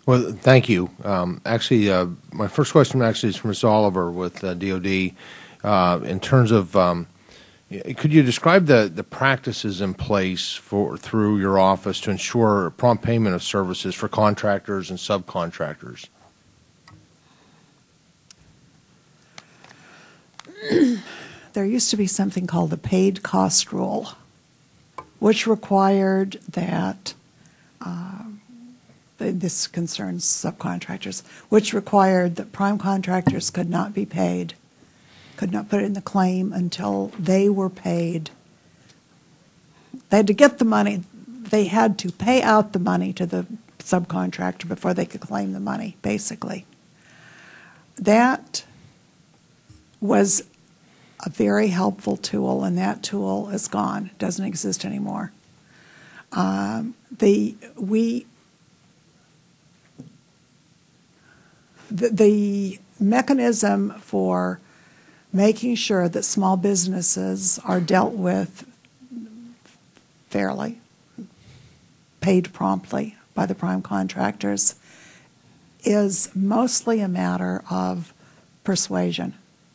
Well, thank you. My first question actually is for Ms. Oliver with DOD. In terms of, could you describe the practices in place through your office to ensure prompt payment of services for contractors and subcontractors? There used to be something called the paid cost rule, which required that, this concerns subcontractors, which required that prime contractors could not be paid, could not put in the claim until they were paid. They had to get the money, they had to pay out the money to the subcontractor before they could claim the money, basically. That was a very helpful tool, and that tool is gone. It doesn't exist anymore. The mechanism for making sure that small businesses are dealt with fairly, paid promptly by the prime contractors, is mostly a matter of persuasion.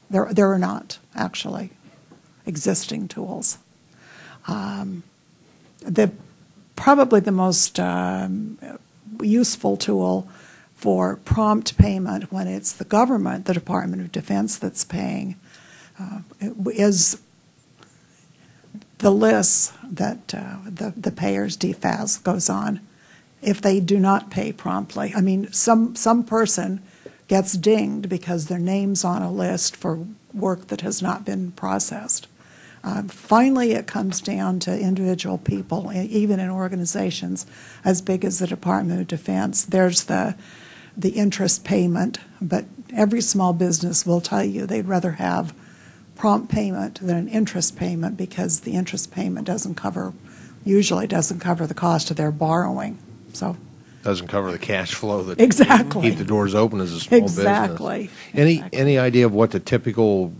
There are not, actually, existing tools. Probably the most useful tool for prompt payment when it's the government, the Department of Defense, that's paying, is the list that the payer's DFAS goes on if they do not pay promptly. I mean, some person gets dinged because their name's on a list for work that has not been processed. Finally, it comes down to individual people, even in organizations as big as the Department of Defense. There's the interest payment, but every small business will tell you they'd rather have prompt payment than an interest payment, because the interest payment usually doesn't cover the cost of their borrowing. So doesn't cover the cash flow that exactly keep the doors open as a small exactly. business. Any idea of what the typical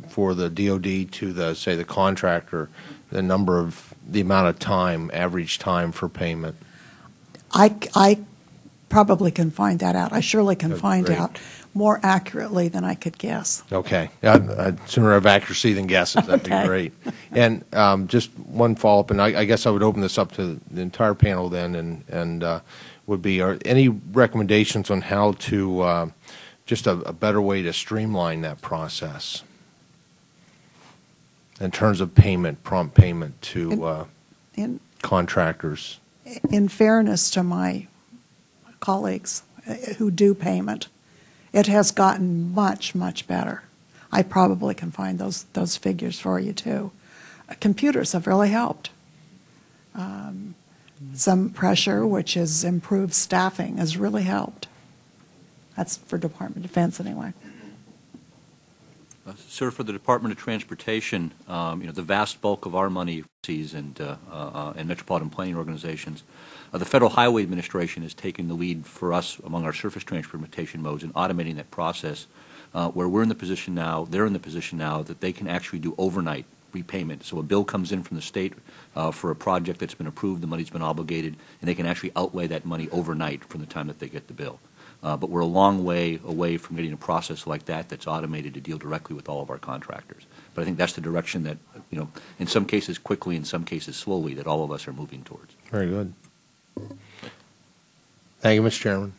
for the DOD to the contractor, the amount of time, average time for payment? I probably can find that out. I surely can find great. out more accurately than I could guess. Okay. I'd sooner have accuracy than guesses. That'd Okay. be great. And just one follow-up, and I guess I would open this up to the entire panel then, and would be, are any recommendations on how to, just a better way to streamline that process in terms of payment, prompt payment to contractors? In fairness to my colleagues who do payment, it has gotten much, much better. I probably can find those figures for you, too. Computers have really helped. Some pressure, which has improved staffing, has really helped. That's for Department of Defense, anyway. Sir, for the Department of Transportation, the vast bulk of our money and metropolitan planning organizations, the Federal Highway Administration is taking the lead for us among our surface transportation modes in automating that process, where they're in the position now that they can actually do overnight repayment. So a bill comes in from the state for a project that's been approved, the money's been obligated, and they can actually outlay that money overnight from the time that they get the bill. But we're a long way away from getting a process like that that's automated to deal directly with all of our contractors. But I think that's the direction that, in some cases quickly, in some cases slowly, that all of us are moving towards. Very good. Thank you, Mr. Chairman.